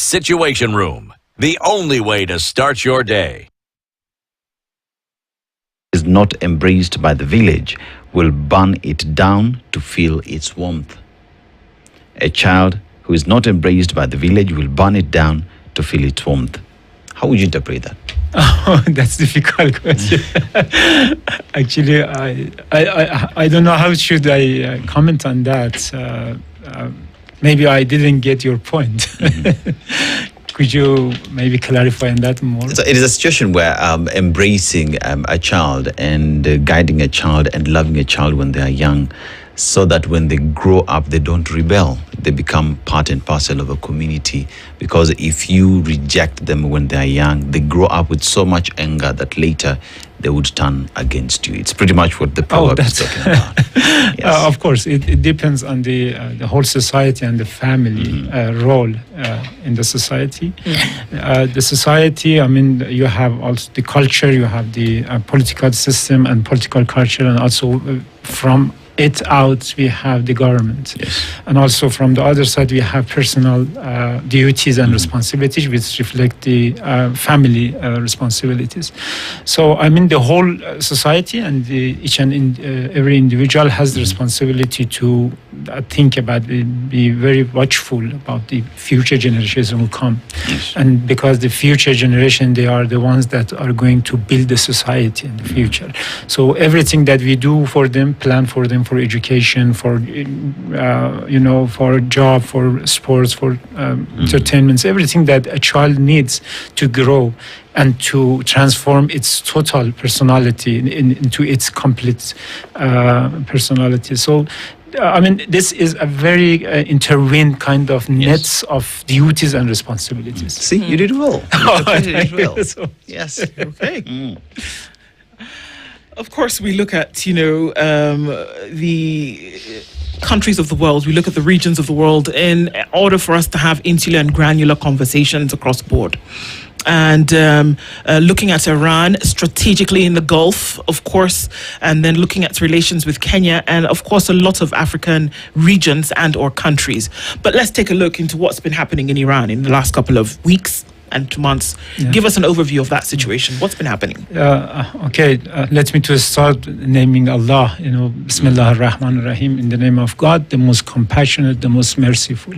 Situation Room, the only way to start your day. Is not embraced by the village will burn it down to feel its warmth. A child who is not embraced by the village will burn it down to feel its warmth. How would you interpret that? Oh, that's a difficult question. Actually, I don't know how should I comment on that. Maybe I didn't get your point. Mm-hmm. Could you maybe clarify on that more? So it is a situation where embracing a child and guiding a child and loving a child when they are young, so that when they grow up, they don't rebel. They become part and parcel of a community. Because if you reject them when they are young, they grow up with so much anger that later they would turn against you. It's pretty much what the proverb is talking about. Yes. Of course, it depends on the whole society and the family role in the society. The society, I mean, you have also the culture, you have the political system and political culture, and also from it out we have the government. Yes. And also from the other side we have personal duties and responsibilities which reflect the family responsibilities. So I mean the whole society and each and every individual has the responsibility to think about it, be very watchful about the future generations who will come. Yes. And because the future generation, they are the ones that are going to build the society in the future. So everything that we do for them, plan for them, for education, for for job, for sports, for entertainments, everything that a child needs to grow and to transform its total personality into its complete personality. So, I mean, this is a very intertwined kind of nets of duties and responsibilities. See, you did well. You did well. So, Yes. Okay. Of course, we look at, the countries of the world, we look at the regions of the world in order for us to have insular and granular conversations across the board. And looking at Iran strategically in the Gulf, of course, and then looking at relations with Kenya and, of course, a lot of African regions and or countries. But let's take a look into what's been happening in Iran in the last couple of weeks and months. Yeah. Give us an overview of that situation. What's been happening? Okay, let me to start naming Allah, Bismillah ar-Rahman ar-Rahim, in the name of God, the most compassionate, the most merciful.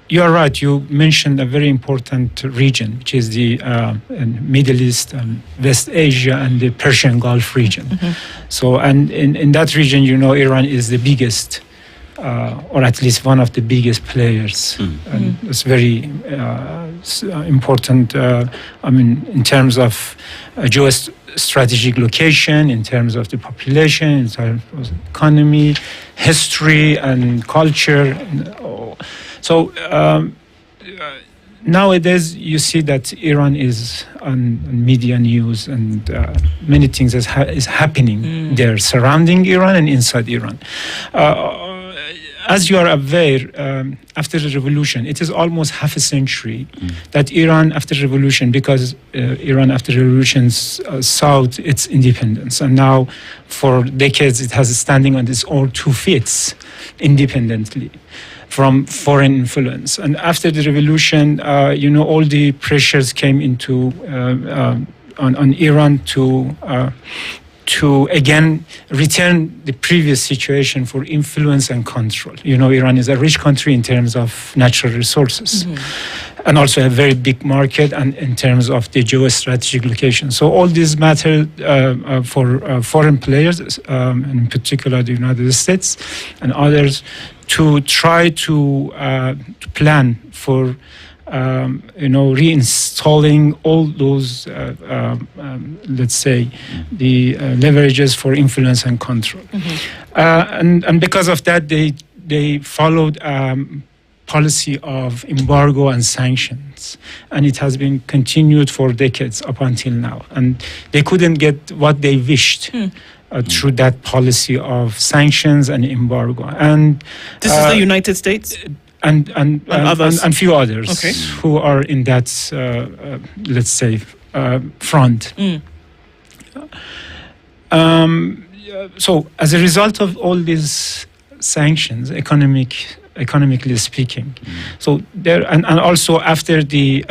You are right. You mentioned a very important region, which is the Middle East, West Asia, and the Persian Gulf region. Mm-hmm. So, and in that region, Iran is the biggest, or at least one of the biggest players. Mm-hmm. And it's very important. In terms of geostrategic location, in terms of the population, in terms of economy, history, and culture. So nowadays you see that Iran is on media news and many things is happening there surrounding Iran and inside Iran. As you are aware, after the revolution, it is almost half a century that Iran after revolution, because Iran after revolution sought its independence, and now for decades it has standing on its own 2 feet independently from foreign influence. And after the revolution, all the pressures came into on Iran to again return the previous situation for influence and control. Iran is a rich country in terms of natural resources, and also a very big market, and in terms of the geostrategic location. So all these matter for foreign players, and in particular the United States and others, to try to plan for reinstalling all those, let's say, the leverages for influence and control. And because of that, they followed policy of embargo and sanctions, and it has been continued for decades up until now. And they couldn't get what they wished through that policy of sanctions and embargo. And this is the United States? And others, and few others who are in that, let's say, front. So, as a result of all these sanctions, economic economically speaking. So there, and also after the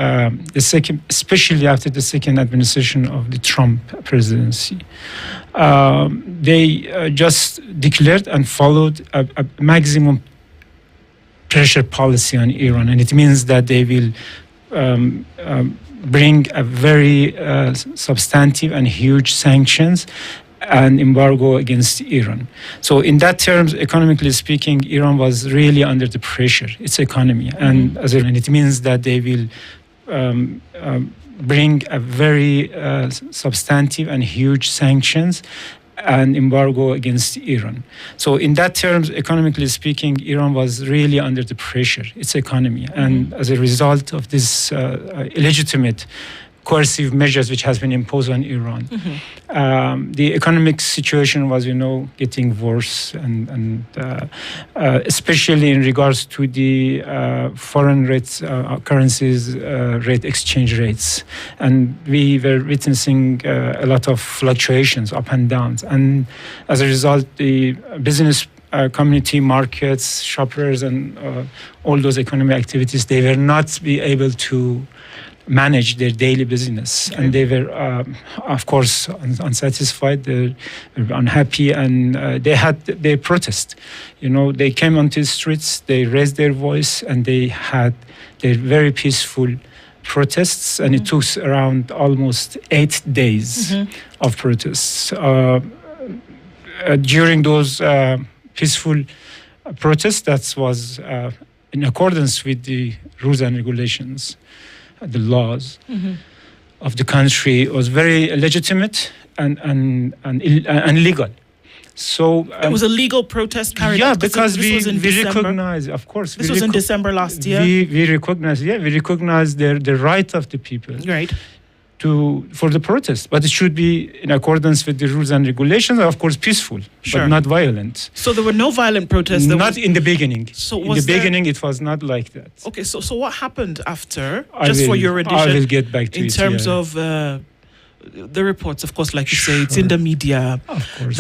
second, especially after the second administration of the Trump presidency, they just declared and followed a maximum pressure policy on Iran, and it means that they will bring a very substantive and huge sanctions and embargo against Iran. So in that terms, economically speaking, Iran was really under the pressure, its economy. And and it means that they will bring a very substantive and huge sanctions and embargo against Iran. So in that terms, economically speaking, Iran was really under the pressure, its economy. And as a result of this illegitimate coercive measures which has been imposed on Iran, the economic situation was, getting worse, and especially in regards to the foreign rates, currencies, rate exchange rates, and we were witnessing a lot of fluctuations up and downs, and as a result, the business community, markets, shoppers, and all those economic activities, they were not be able to manage their daily business, and they were, of course, unsatisfied. They were unhappy, and they had their protest. They came onto the streets, they raised their voice, and they had their very peaceful protests, and it took around almost 8 days of protests. During those peaceful protests, that was in accordance with the rules and regulations, the laws of the country, was very legitimate and legal. So it was a legal protest carried out. Because we recognize, of course. This was in December last year. We recognize the right of the people. Right. For the protest, but it should be in accordance with the rules and regulations, and of course peaceful, but not violent. So there were no violent protests? Not in the beginning. So in the beginning, it was not like that. Okay, so what happened after, for your edition? I will get back to it. In terms of the reports, of course, like you say, it's in the media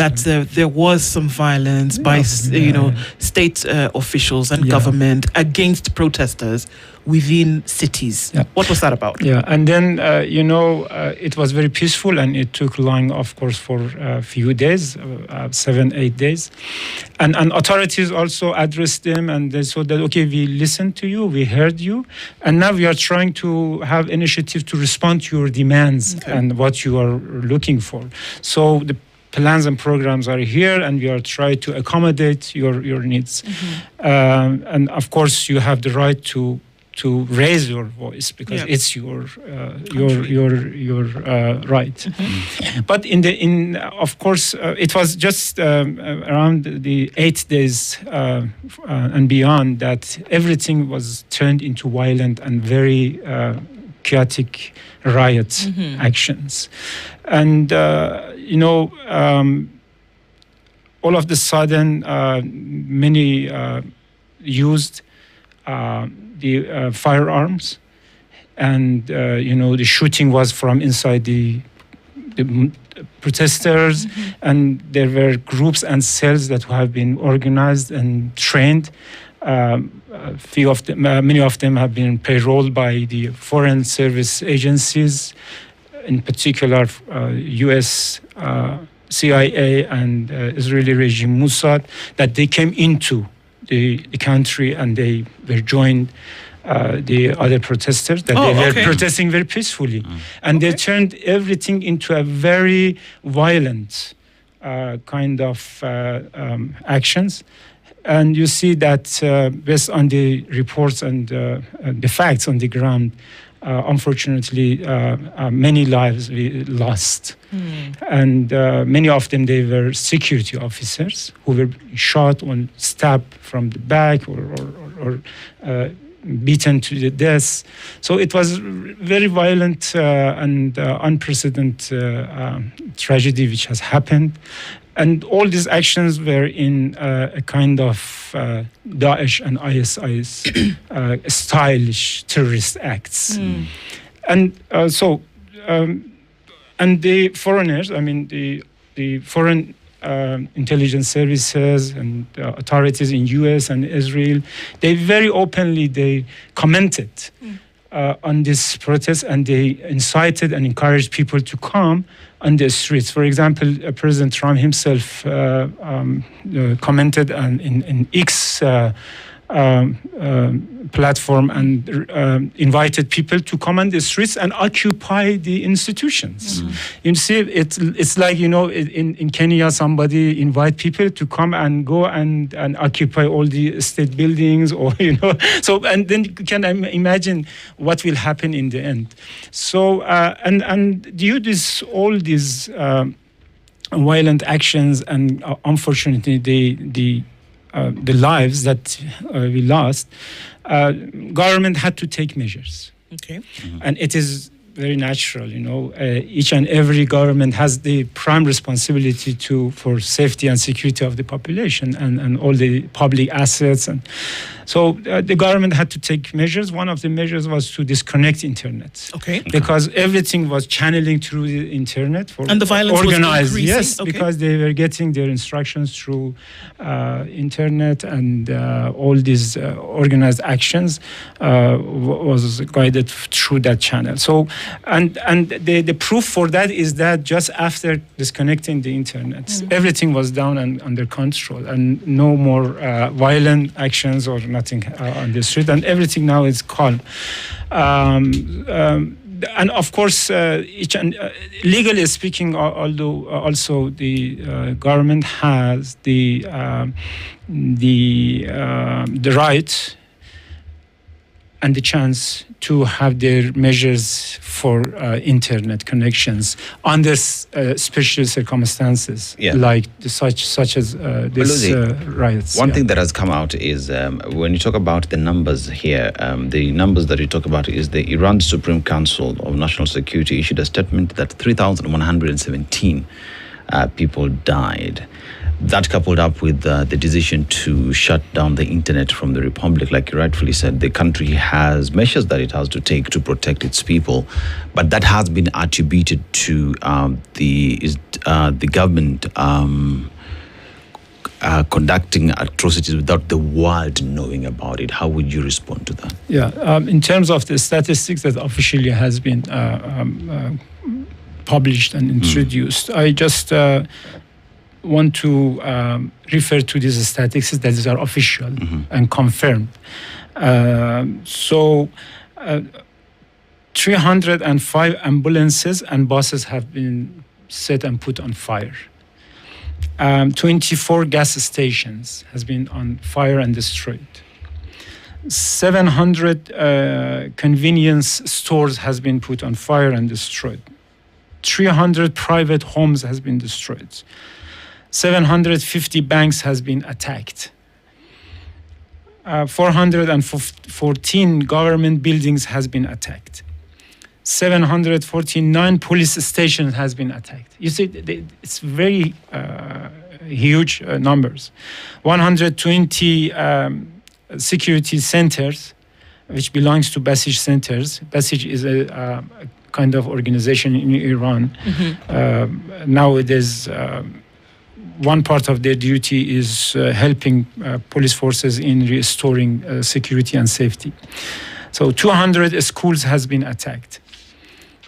that there was some violence by state officials and government against protesters within cities. What was that about? And then it was very peaceful, and it took long, of course, for a few days, 7-8 days, and authorities also addressed them, and they said that, okay, we listened to you, we heard you, and now we are trying to have initiative to respond to your demands and what you are looking for. So the plans and programs are here, and we are trying to accommodate your needs. And of course, you have the right to raise your voice, because it's your right. But of course, it was just around the 8 days and beyond that everything was turned into violent and very chaotic riot actions, and all of the sudden, many used the firearms, and the shooting was from inside the protesters, and there were groups and cells that have been organized and trained. Many of them have been payrolled by the foreign service agencies, in particular U.S. CIA and Israeli regime Mossad, that they came into the country, and they were joined the other protesters that they were protesting very peacefully, and they turned everything into a very violent kind of actions. And you see that based on the reports and the facts on the ground, unfortunately, many lives we lost. And many of them, they were security officers who were shot or stabbed from the back or beaten to the death. So it was very violent and unprecedented tragedy which has happened. And all these actions were in a kind of Daesh and ISIS stylish terrorist acts. And and the foreigners, the foreign intelligence services and authorities in US and Israel, they very openly they commented on this protest, and they incited and encouraged people to come on the streets. For example, President Trump himself commented in X platform and invited people to come on the streets and occupy the institutions. You see, it's like, in Kenya, somebody invite people to come and go and occupy all the state buildings, or, so, and then you can imagine what will happen in the end. So, and due to all these violent actions, and unfortunately, the lives that we lost, government had to take measures. Okay. And it is very natural, each and every government has the prime responsibility for safety and security of the population and all the public assets. And so the government had to take measures. One of the measures was to disconnect internet. Okay. Because everything was channeling through the internet. And the violence organized, was increasing. yes, okay. because they were getting their instructions through internet, and all these organized actions was guided through that channel. So, and the proof for that is that just after disconnecting the internet, everything was down and under control, and no more violent actions or nothing on the street, and everything now is calm. And of course, legally speaking, although also the government has the right and the chance to have their measures for internet connections under special circumstances, like such as this riots. One thing that has come out is when you talk about the numbers here, the numbers that you talk about is the Iran Supreme Council of National Security issued a statement that 3,117 people died. That coupled up with the decision to shut down the internet from the Republic, like you rightfully said, the country has measures that it has to take to protect its people, but that has been attributed to the government conducting atrocities without the world knowing about it. How would you respond to that? Yeah, in terms of the statistics that officially has been published and introduced, I just want to refer to these statistics that are official and confirmed. 305 ambulances and buses have been set and put on fire. 24 gas stations has been on fire and destroyed. 700 convenience stores has been put on fire and destroyed. 300 private homes has been destroyed. 750 banks has been attacked. 414 government buildings has been attacked. 749 police stations has been attacked. You see, it's very huge numbers. 120 security centers, which belongs to Basij centers. Basij is a kind of organization in Iran. Nowadays, one part of their duty is helping police forces in restoring security and safety. So 200 schools has been attacked.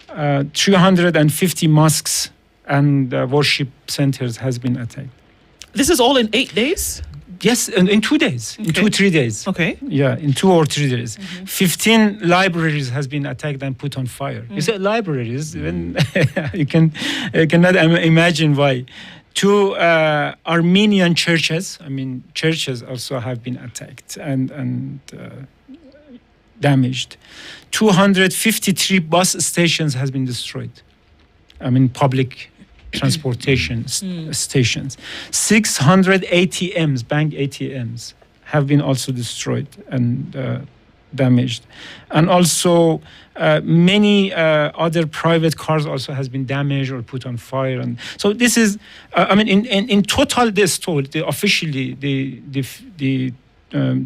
350 mosques and worship centers has been attacked. This is all in 8 days? Yes, in 2 days, in 2-3 days. Okay. Yeah, in 2 or 3 days. 15 libraries has been attacked and put on fire. You said libraries, when you cannot imagine why. 2 Armenian churches, churches also have been attacked and damaged. 253 bus stations has been destroyed. Public transportation stations. 600 ATMs, bank ATMs, have been also destroyed and damaged. And also many other private cars also has been damaged or put on fire. And so this is, in total death toll, officially the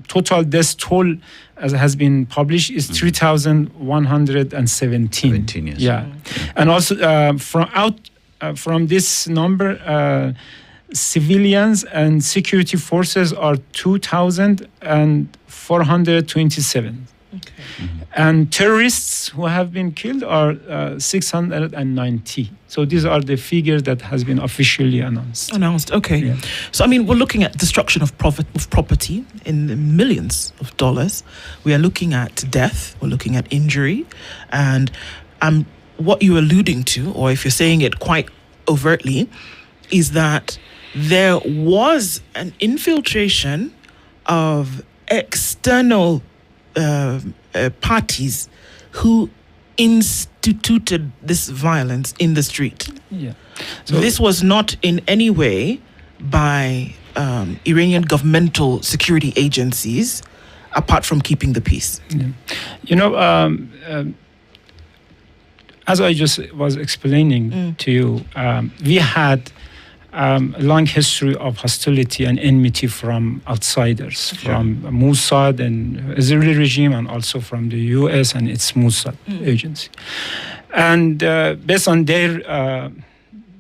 total death toll as has been published is 3,117. Yes. Yeah. And also from this number, civilians and security forces are 2,427. Okay. And terrorists who have been killed are 690. So these are the figures that has been officially announced. Okay. Yeah. So, I mean, we're looking at destruction of property in the millions of dollars. We are looking at death. We're looking at injury. And what you're alluding to, or if you're saying it quite overtly, is that there was an infiltration of external parties who instituted this violence in the street. Yeah. So this was not in any way by Iranian governmental security agencies, apart from keeping the peace. Yeah. You know, as I just was explaining to you, we had a long history of hostility and enmity from outsiders, from Mossad and Israeli regime, and also from the U.S. and its Mossad agency. And based on their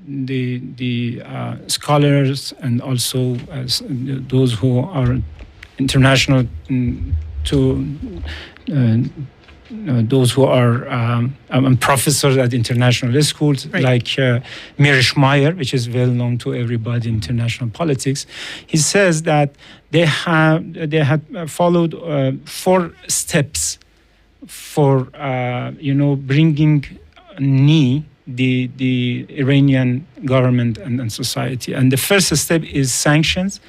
the scholars and also those who are international those who are professors at international schools, like Mirish Meyer, which is well known to everybody in international politics. He says that they had followed 4 steps for bringing knee the Iranian government and society. And the first step is sanctions,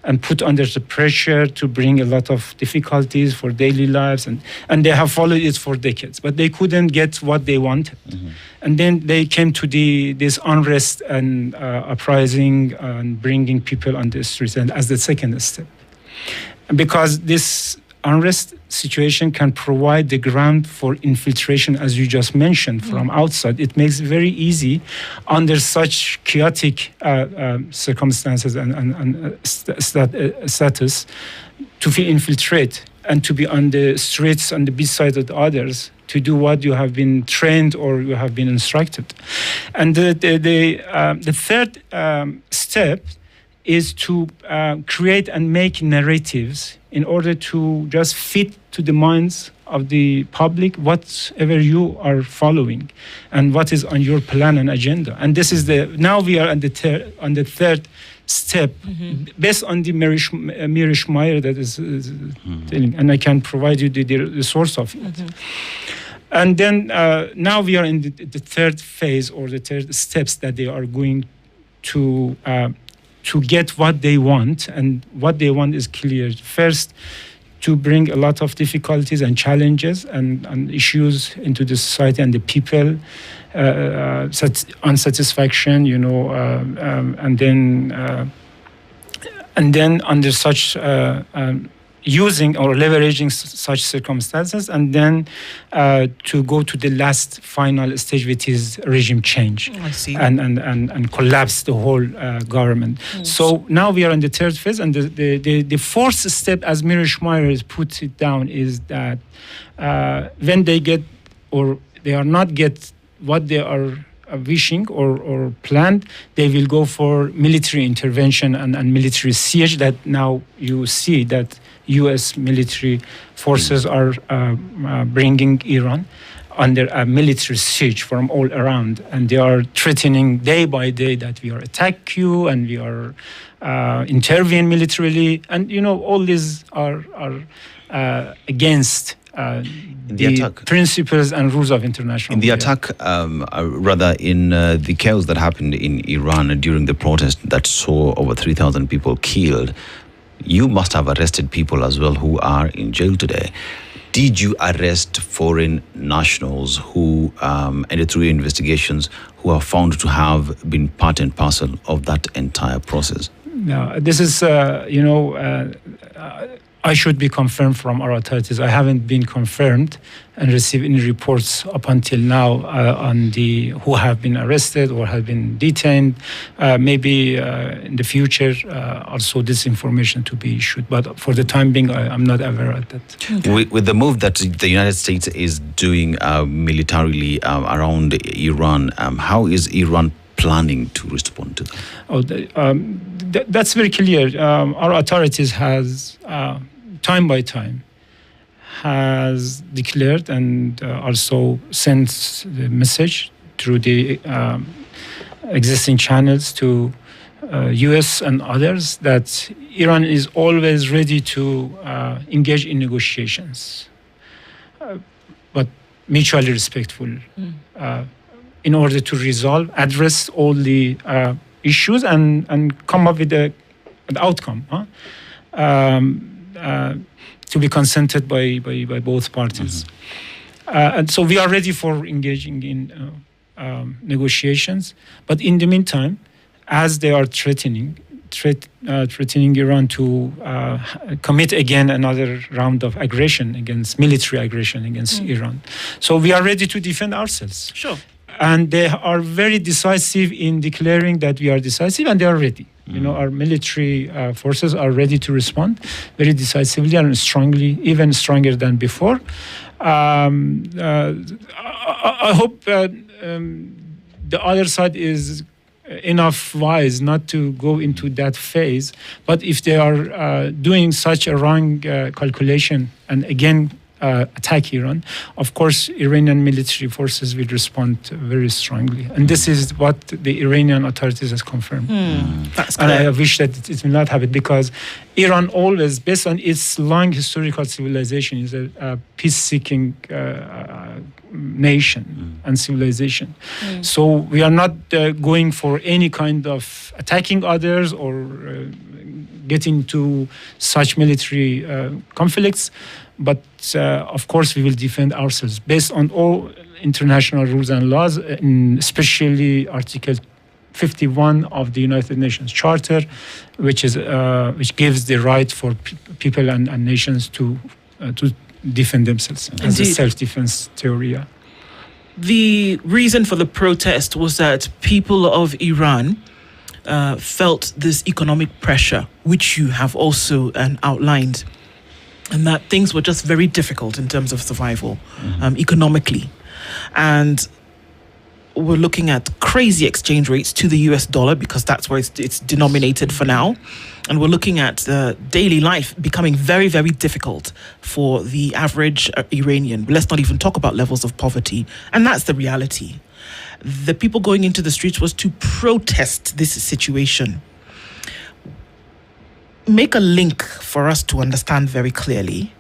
and put under the pressure to bring a lot of difficulties for daily lives. And they have followed it for decades, but they couldn't get what they wanted. And then they came to this unrest and uprising and bringing people on the streets, and as the second step. Because this unrest situation can provide the ground for infiltration, as you just mentioned, from outside. It makes it very easy under such chaotic circumstances and status to infiltrate and to be on the streets and the beside of others to do what you have been trained or you have been instructed. And the third step is to create and make narratives in order to just fit to the minds of the public whatever you are following and what is on your plan and agenda. And this is now we are on the third step, based on the Mirish Meyer that is telling, and I can provide you the source of it. And then now we are in the third phase, or the third steps, that they are going to get what they want. And what they want is clear. First, to bring a lot of difficulties and challenges and issues into the society and the people, unsatisfaction, and then under such using or leveraging such circumstances, and then to go to the last final stage, which is regime change. I see. And collapse the whole government. So now we are in the third phase, and the fourth step, as Mirish Meyer has put it down, is that when they get or they are not get what they are wishing or planned, they will go for military intervention and military siege. That now you see that U.S. military forces are bringing Iran under a military siege from all around, and they are threatening day by day that we are attack you and we are intervene militarily, and all these are against the attack, principles and rules of international in the law. attack, rather in the chaos that happened in Iran during the protest that saw over 3,000 people killed. You must have arrested people as well who are in jail today. Did you arrest foreign nationals who, and through investigations, who are found to have been part and parcel of that entire process? No, this is, I should be confirmed from our authorities. I haven't been confirmed and received any reports up until now on who have been arrested or have been detained. Maybe in the future also this information to be issued. But for the time being, I'm not aware of that. Okay. With the move that the United States is doing militarily around Iran, how is Iran planning to respond to that? That's very clear. Our authorities has time by time has declared and also sent the message through the existing channels to US and others that Iran is always ready to engage in negotiations, but mutually respectful, in order to address all the issues and come up with an outcome to be consented by both parties. And so we are ready for engaging in negotiations, but in the meantime, as they are threatening Iran to commit again another round of military aggression against Iran. So we are ready to defend ourselves. Sure. And they are very decisive in declaring that we are decisive, and they are ready. Our military forces are ready to respond very decisively and strongly, even stronger than before. I hope the other side is enough wise not to go into that phase. But if they are doing such a wrong calculation and again attack Iran, of course, Iranian military forces will respond very strongly. And this is what the Iranian authorities has confirmed. That's and clear. I wish that it will not happen, because Iran always, based on its long historical civilization, is a peace-seeking nation and civilization. So we are not going for any kind of attacking others or getting to such military conflicts. But of course, we will defend ourselves based on all international rules and laws, especially Article 51 of the United Nations Charter, which gives the right for people and nations to defend themselves as a self-defense theory. Yeah. The reason for the protest was that people of Iran felt this economic pressure, which you have also outlined, and that things were just very difficult in terms of survival economically. And we're looking at crazy exchange rates to the US dollar, because that's where it's denominated for now. And we're looking at daily life becoming very, very difficult for the average Iranian. Let's not even talk about levels of poverty. And that's the reality. The people going into the streets was to protest this situation. Make a link for us to understand very clearly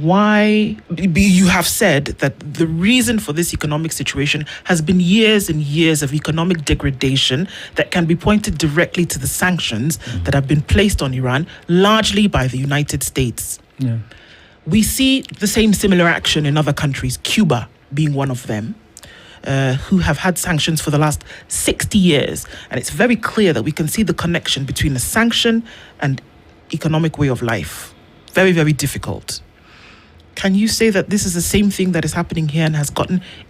why you have said that the reason for this economic situation has been years and years of economic degradation that can be pointed directly to the sanctions that have been placed on Iran, largely by the United States. Yeah. We see the same similar action in other countries, Cuba being one of them, who have had sanctions for the last 60 years. And it's very clear that we can see the connection between a sanction and economic way of life. Very, very difficult. Can you say that this is the same thing that is happening here and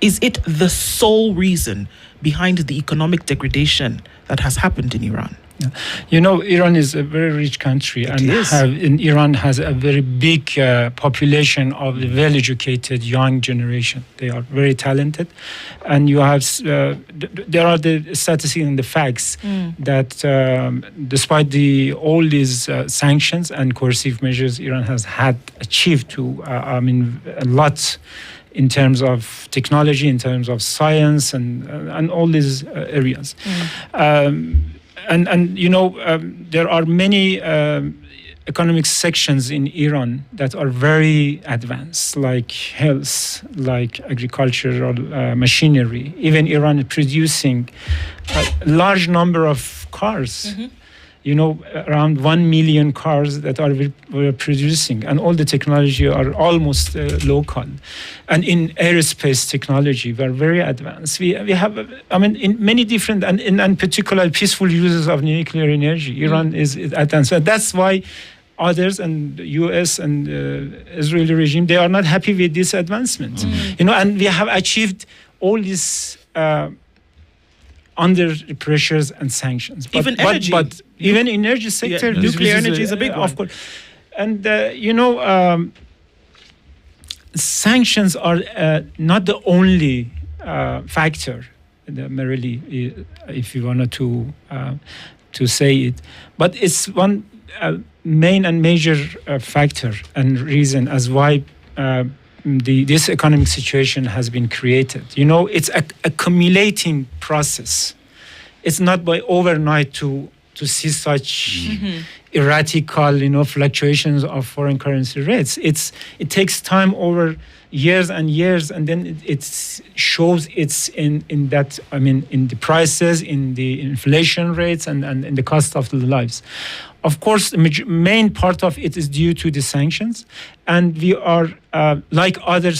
is it the sole reason behind the economic degradation that has happened in Iran? Yeah. Iran is a very rich country, Iran has a very big population of the well-educated young generation. They are very talented, and you have there are the statistics and the facts that despite all these sanctions and coercive measures, Iran has achieved a lot in terms of technology, in terms of science, and all these areas. There are many economic sections in Iran that are very advanced, like health, like agricultural machinery. Even Iran is producing a large number of cars. Around 1 million cars that we're producing, and all the technology are almost local. And in aerospace technology, we are very advanced. We have, in many different, and in particular, peaceful uses of nuclear energy, Iran is advanced. So that's why others and US and Israeli regime, they are not happy with this advancement. And we have achieved all this under pressures and sanctions. Even energy. But even energy sector. Yeah, nuclear energy is a big one. Of course. And, sanctions are not the only factor merely, if you wanted to say it. But it's one main and major factor and reason as why this economic situation has been created. It's a accumulating process. It's not by overnight to see such erratical, fluctuations of foreign currency rates. It takes time over years and years, and then it shows it's in that, in the prices, in the inflation rates, and in the cost of the lives. Of course, the main part of it is due to the sanctions, and we are, like other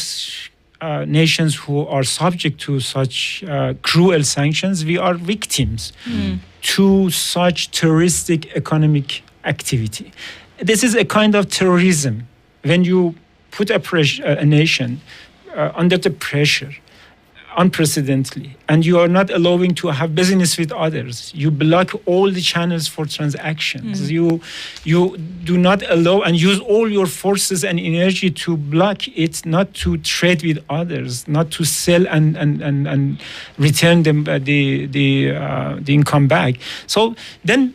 nations who are subject to such cruel sanctions, we are victims to such terroristic economic activity. This is a kind of terrorism. When you put a nation under the pressure unprecedentedly, and you are not allowing to have business with others, you block all the channels for transactions, you do not allow and use all your forces and energy to block it, not to trade with others, not to sell and return them the income back. So then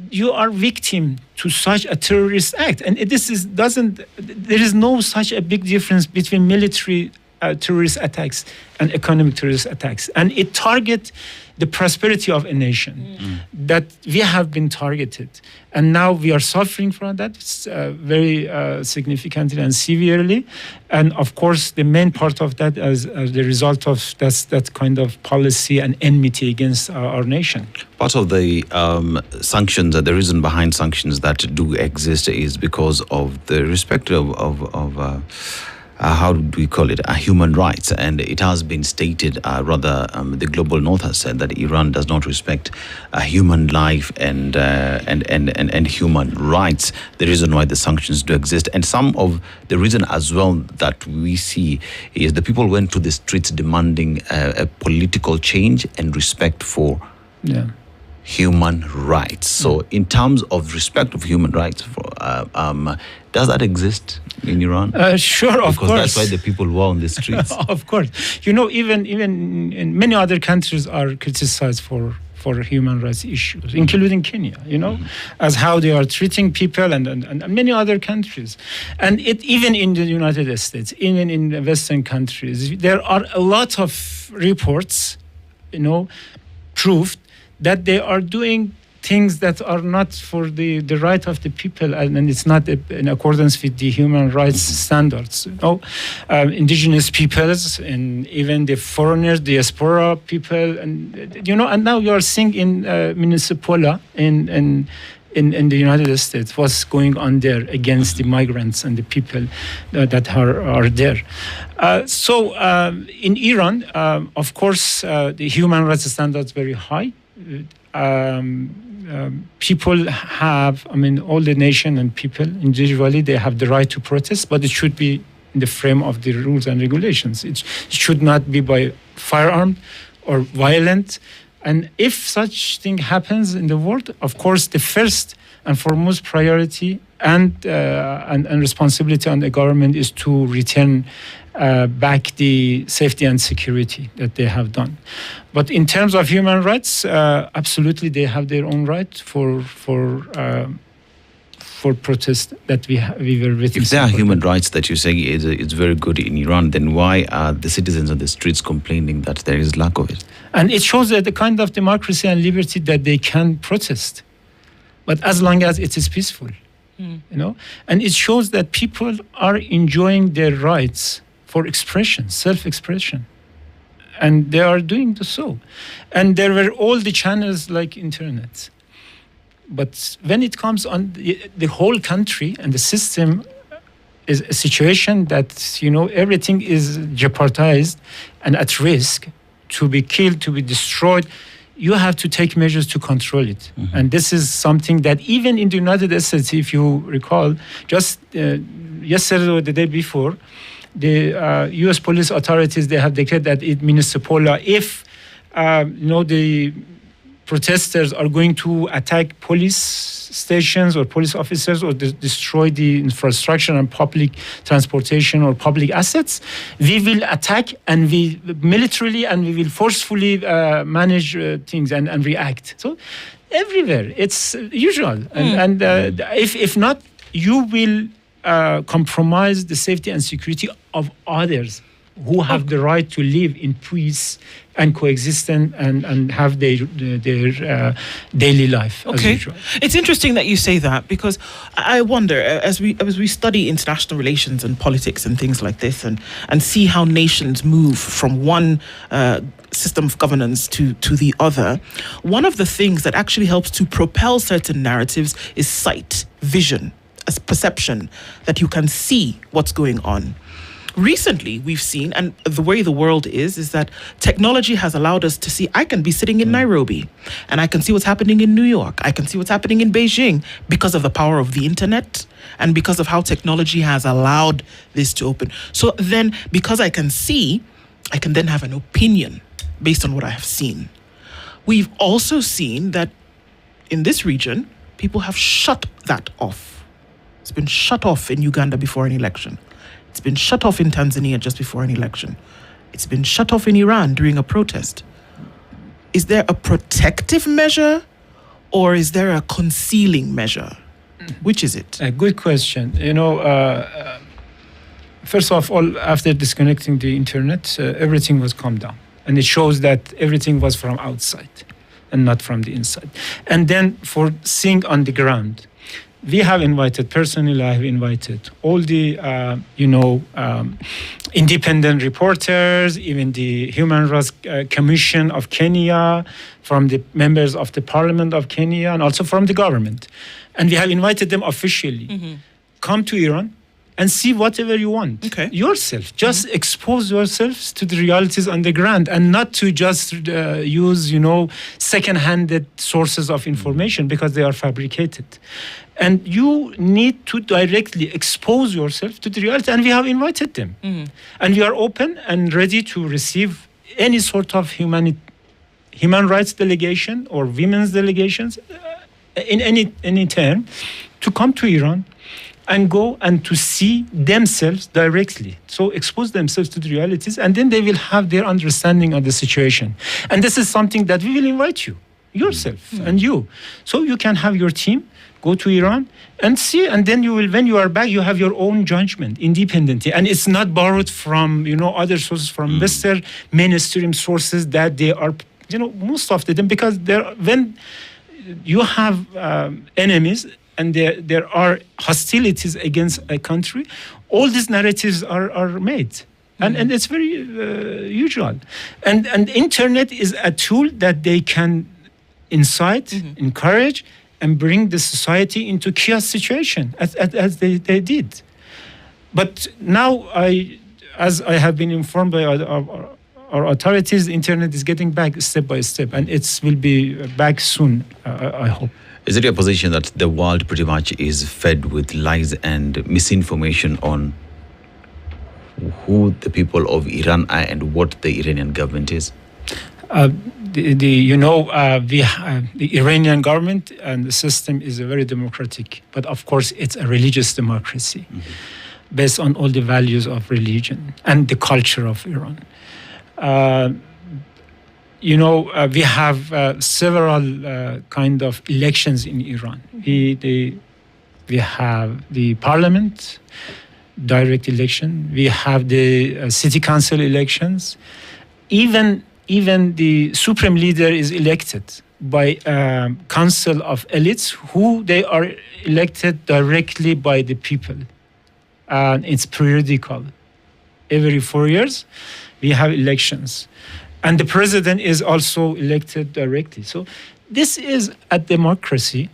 you are victim to such a terrorist act, and there is no such a big difference between military terrorist attacks and economic terrorist attacks, and it targets the prosperity of a nation that we have been targeted, and now we are suffering from that very significantly and severely. And of course, the main part of that as the result of that kind of policy and enmity against our nation. Part of the sanctions, the reason behind sanctions that do exist is because of the respect of how do we call it, human rights. And it has been stated, the global north has said that Iran does not respect human life and human rights. The reason why the sanctions do exist, and some of the reason as well that we see is the people went to the streets demanding a political change and respect for human rights. So in terms of respect of human rights, does that exist in Iran? Sure, of course. Because that's why the people were on the streets. Of course. Even in many other countries are criticized for human rights issues, including Kenya, as how they are treating people, and many other countries. And even in the United States, even in the Western countries, there are a lot of reports, proved that they are doing things that are not for the right of the people, and it's not in accordance with the human rights standards. Indigenous peoples, and even the foreigners, diaspora people, and now you are seeing in Minnesota, in the United States, what's going on there against the migrants and the people that are there. So in Iran, of course, the human rights standards very high. People have, all the nation and people individually, they have the right to protest, but it should be in the frame of the rules and regulations. It should not be by firearm or violent. And if such thing happens in the world, of course, the first and foremost priority and responsibility on the government is to return back the safety and security that they have done. But in terms of human rights, absolutely they have their own right for protest that we were witnessing. If there are human rights that you say it's very good in Iran, then why are the citizens on the streets complaining that there is lack of it? And it shows that the kind of democracy and liberty that they can protest, but as long as it is peaceful, and it shows that people are enjoying their rights for expression, self-expression, and they are doing so. And there were all the channels like internet. But when it comes on the whole country and the system is a situation that, everything is jeopardized and at risk to be killed, to be destroyed, you have to take measures to control it. And this is something that even in the United States, if you recall, just yesterday or the day before, the U.S. police authorities, they have declared that in Minnesota, if the protesters are going to attack police stations or police officers or destroy the infrastructure and public transportation or public assets, we will attack and we militarily and we will forcefully manage things and react. So everywhere it's usual, and if not, you will compromise the safety and security of others who have the right to live in peace and coexistence and have their daily life as usual. It's interesting that you say that, because I wonder, as we study international relations and politics and things like this, and see how nations move from one system of governance to the other, one of the things that actually helps to propel certain narratives is sight, vision, as perception, that you can see what's going on. Recently, we've seen, and the way the world is that technology has allowed us to see, I can be sitting in Nairobi and I can see what's happening in New York. I can see what's happening in Beijing because of the power of the internet and because of how technology has allowed this to open. So then, because I can see, I can then have an opinion based on what I have seen. We've also seen that in this region, people have shut that off. It's been shut off in Uganda before an election. It's been shut off in Tanzania just before an election. It's been shut off in Iran during a protest. Is there a protective measure or is there a concealing measure? Which is it? A good question. First of all, after disconnecting the internet, everything was calmed down. And it shows that everything was from outside and not from the inside. And then for seeing on the ground, we have invited, personally, I have invited all the, independent reporters, even the Human Rights Commission of Kenya, from the members of the Parliament of Kenya, and also from the government. And we have invited them officially. Come to Iran and see whatever you want yourself. Just expose yourselves to the realities on the ground and not to just use, second-handed sources of information because they are fabricated. And you need to directly expose yourself to the reality, and we have invited them. And we are open and ready to receive any sort of human rights delegation or women's delegations in any term to come to Iran and go and to see themselves directly. So expose themselves to the realities, and then they will have their understanding of the situation. And this is something that we will invite you, yourself and you. So you can have your team go to Iran and see, and then you will, when you are back, you have your own judgment independently. And it's not borrowed from, other sources, from Western mainstream sources that they are, most of them, because when you have enemies, and there are hostilities against a country, all these narratives are made. And it's very usual. And the internet is a tool that they can incite, encourage, and bring the society into chaos situation, as they did. But now, as I have been informed by our authorities, the internet is getting back step by step, and it will be back soon, I hope. Is it your position that the world pretty much is fed with lies and misinformation on who the people of Iran are and what the Iranian government is? The Iranian government and the system is very democratic, but of course it's a religious democracy based on all the values of religion and the culture of Iran. We have several kind of elections in Iran. We have the parliament, direct election. We have the city council elections. Even the supreme leader is elected by a council of elites who they are elected directly by the people. And it's periodical. Every 4 years, we have elections. And the president is also elected directly. So this is a democracy,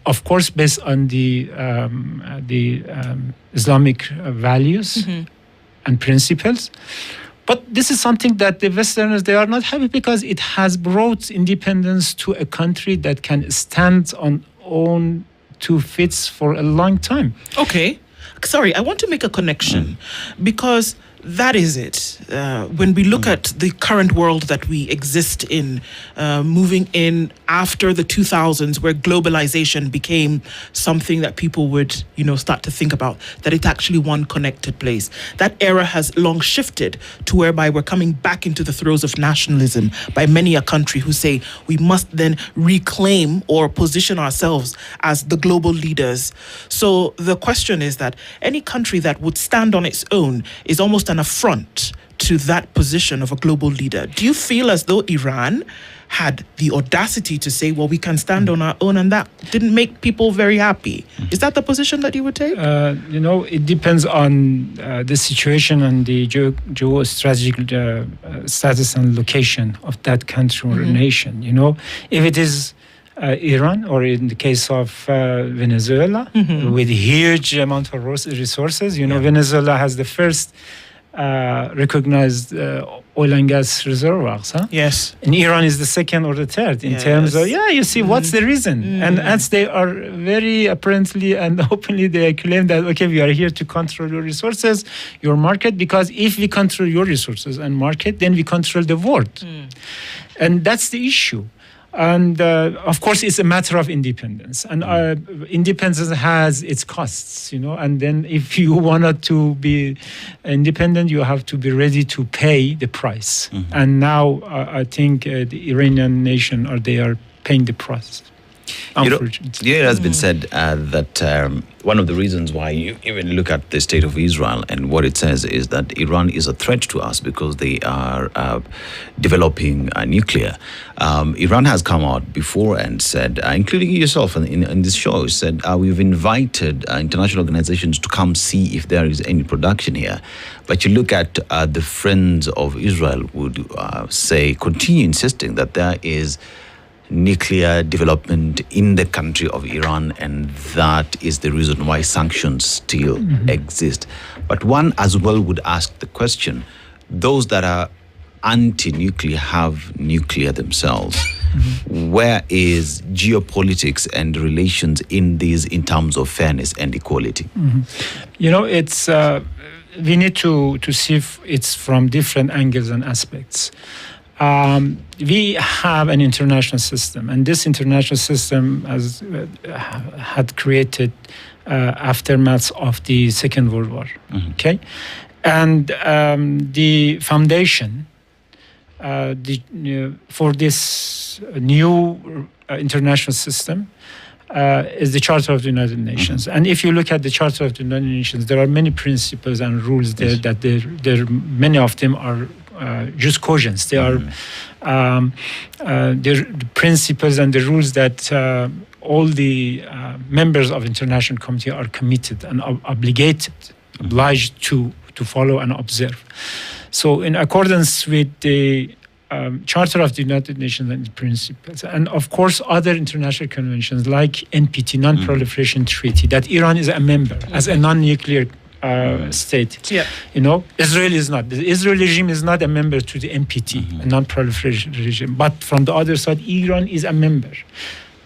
of course, based on the Islamic values and principles. But this is something that the Westerners, they are not happy because it has brought independence to a country that can stand on own 2 feet for a long time. Okay. Sorry, I want to make a connection because That is it. When we look at the current world that we exist in, moving in after the 2000s, where globalization became something that people would, start to think about, that it's actually one connected place. That era has long shifted to whereby we're coming back into the throes of nationalism by many a country who say we must then reclaim or position ourselves as the global leaders. So the question is that any country that would stand on its own is almost an affront to that position of a global leader. Do you feel as though Iran had the audacity to say, well, we can stand on our own, and that didn't make people very happy? Is that the position that you would take? It depends on the situation and the geostrategic status and location of that country or nation. If it is Iran, or in the case of Venezuela, with huge amount of resources, Venezuela has the first recognized oil and gas reservoirs. Yes. And Iran is the second or the third in terms of, you see, what's the reason? And as they are very apparently and openly, they claim that, okay, we are here to control your resources, your market, because if we control your resources and market, then we control the world. And that's the issue. And of course, it's a matter of independence. And independence has its costs, And then if you wanted to be independent, you have to be ready to pay the price. And now I think the Iranian nation, they are paying the price. It has been said that one of the reasons why you even look at the state of Israel and what it says is that Iran is a threat to us because they are developing nuclear. Iran has come out before and said, including yourself in this show, said we've invited international organizations to come see if there is any production here. But you look at the Friends of Israel would continue insisting that there is nuclear development in the country of Iran, and that is the reason why sanctions still exist. But one as well would ask the question, those that are anti-nuclear have nuclear themselves. Where is geopolitics and relations in these in terms of fairness and equality? It's we need to see if it's from different angles and aspects. We have an international system, and this international system had created aftermaths of the Second World War. Okay, and the foundation for this new international system is the Charter of the United Nations. And if you look at the Charter of the United Nations, there are many principles and rules there that many of them are just cogents. They are the principles and the rules that all the members of international community are committed and obliged to follow and observe. So in accordance with the Charter of the United Nations and principles, and of course other international conventions like NPT, Non-Proliferation Treaty, that Iran is a member as a non-nuclear state. Israel is not. The Israeli regime is not a member to the NPT, a non-proliferation regime. But from the other side, Iran is a member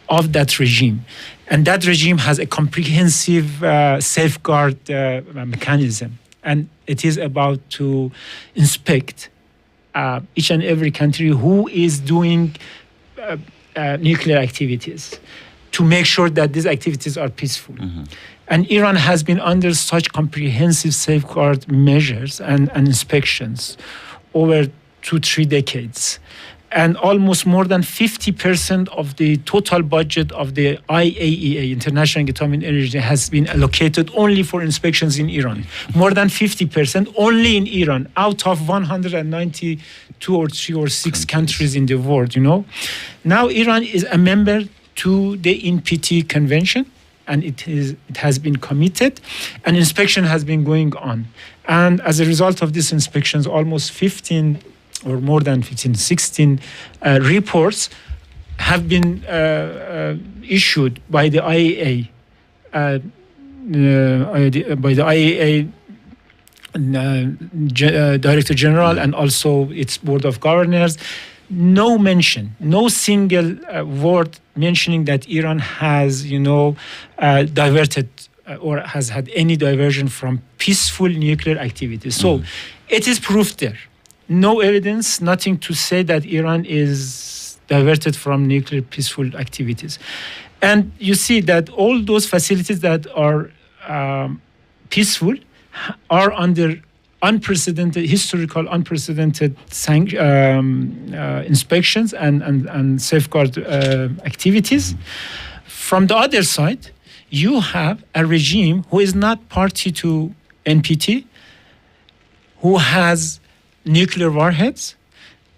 of that regime. And that regime has a comprehensive safeguard mechanism. And it is about to inspect each and every country who is doing nuclear activities to make sure that these activities are peaceful. And Iran has been under such comprehensive safeguard measures and inspections over 2-3 decades. And almost more than 50% of the total budget of the IAEA, International Atomic Energy, has been allocated only for inspections in Iran. More than 50% only in Iran, out of 192 or 3 or 6 countries in the world, Now Iran is a member to the NPT convention, and it has been committed, and inspection has been going on. And as a result of these inspections, almost 15 or more than 15, 16 reports have been issued by the IAEA, Director General, and also its Board of Governors. No mention, no single word mentioning that Iran has, diverted or has had any diversion from peaceful nuclear activities. So it is proof there. No evidence, nothing to say that Iran is diverted from nuclear peaceful activities. And you see that all those facilities that are peaceful are under historical unprecedented inspections and safeguard activities. From the other side, you have a regime who is not party to NPT, who has nuclear warheads,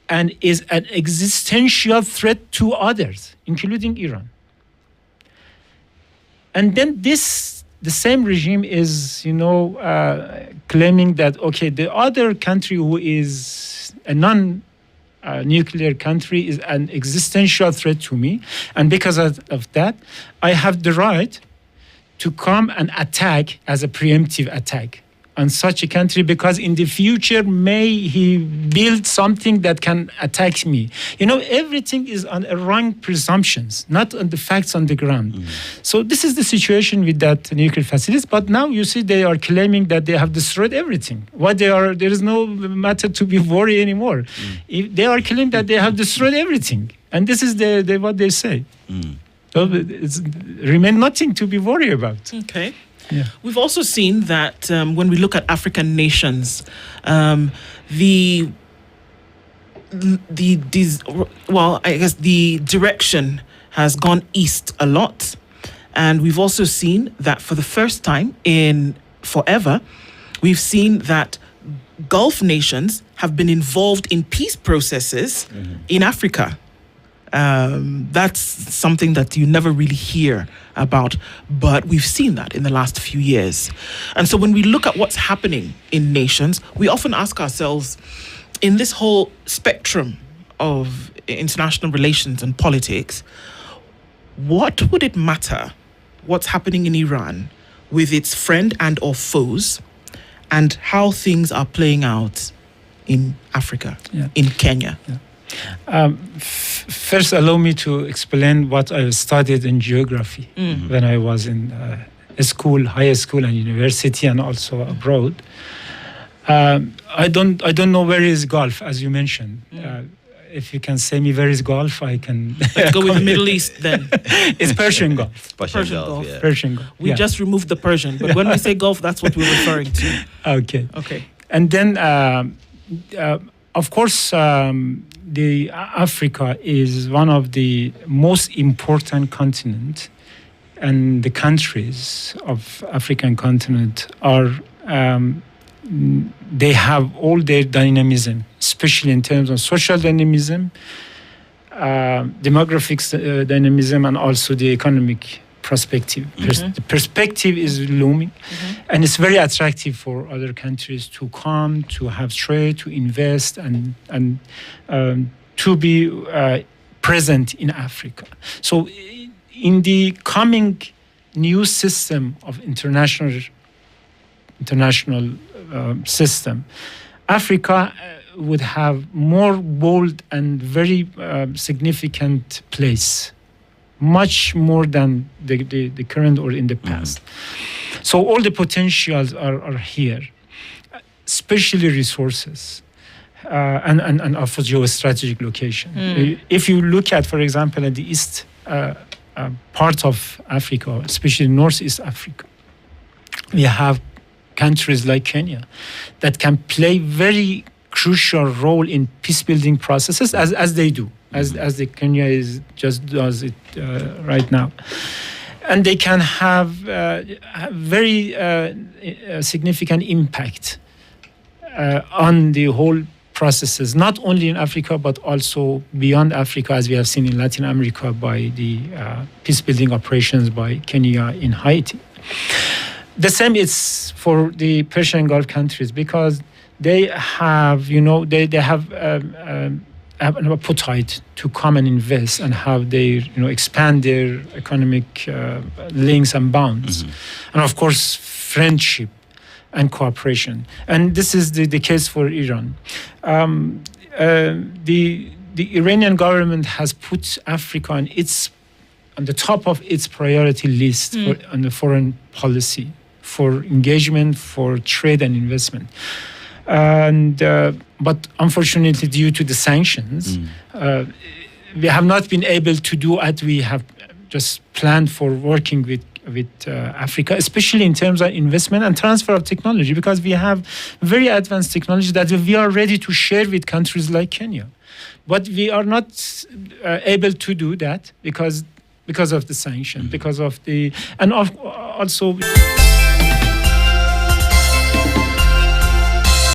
and is an existential threat to others, including Iran. And then the same regime is, claiming that, okay, the other country who is a non-nuclear country is an existential threat to me. And because of that, I have the right to come and attack as a preemptive attack on such a country, because in the future may he build something that can attack me. Everything is on wrong presumptions, not on the facts on the ground. So this is the situation with that nuclear facilities. But now you see they are claiming that they have destroyed everything. There is no matter to be worried anymore. If they are claiming that they have destroyed everything, and this is what they say. So it's remain nothing to be worried about. Okay. Yeah. We've also seen that when we look at African nations, the direction has gone east a lot. And we've also seen that for the first time in forever, we've seen that Gulf nations have been involved in peace processes in Africa. That's something that you never really hear about, but we've seen that in the last few years. And so when we look at what's happening in nations, we often ask ourselves, in this whole spectrum of international relations and politics, what would it matter what's happening in Iran with its friend and or foes, and how things are playing out in Africa, in Kenya? First, allow me to explain what I studied in geography when I was in school, high school and university, and also abroad. I don't know where is Gulf, as you mentioned. If you can say me where is Gulf, I can. Let's go with the Middle East then. It's Persian Gulf. Persian Gulf. Yeah. Persian Gulf. We just removed the Persian, but when we say Gulf, that's what we're referring to. Okay. And then, of course, the Africa is one of the most important continent, and the countries of African continent are they have all their dynamism, especially in terms of social dynamism, demographic dynamism, and also the economic perspective. The perspective is looming, and it's very attractive for other countries to come, to have trade, to invest, and to be present in Africa. So in the coming new system of international system, Africa would have more bold and very significant place, much more than the current or in the past. So all the potentials are here, especially resources and also geostrategic location. If you look at, for example, at the east part of Africa, especially Northeast Africa, we have countries like Kenya that can play very crucial role in peace-building processes, as they do, as the Kenya does it right now. And they can have very significant impact on the whole processes, not only in Africa, but also beyond Africa, as we have seen in Latin America by the peace-building operations by Kenya in Haiti. The same is for the Persian Gulf countries, because they have, they have an appetite to come and invest and have their, expand their economic links and bonds. And of course, friendship and cooperation. And this is the case for Iran. The Iranian government has put Africa on its on the top of its priority list on the foreign policy for engagement, for trade and investment. And but unfortunately, due to the sanctions, we have not been able to do what we have just planned for working with Africa, especially in terms of investment and transfer of technology, because we have very advanced technology that we are ready to share with countries like Kenya. But we are not able to do that because of the sanction, because of the, and also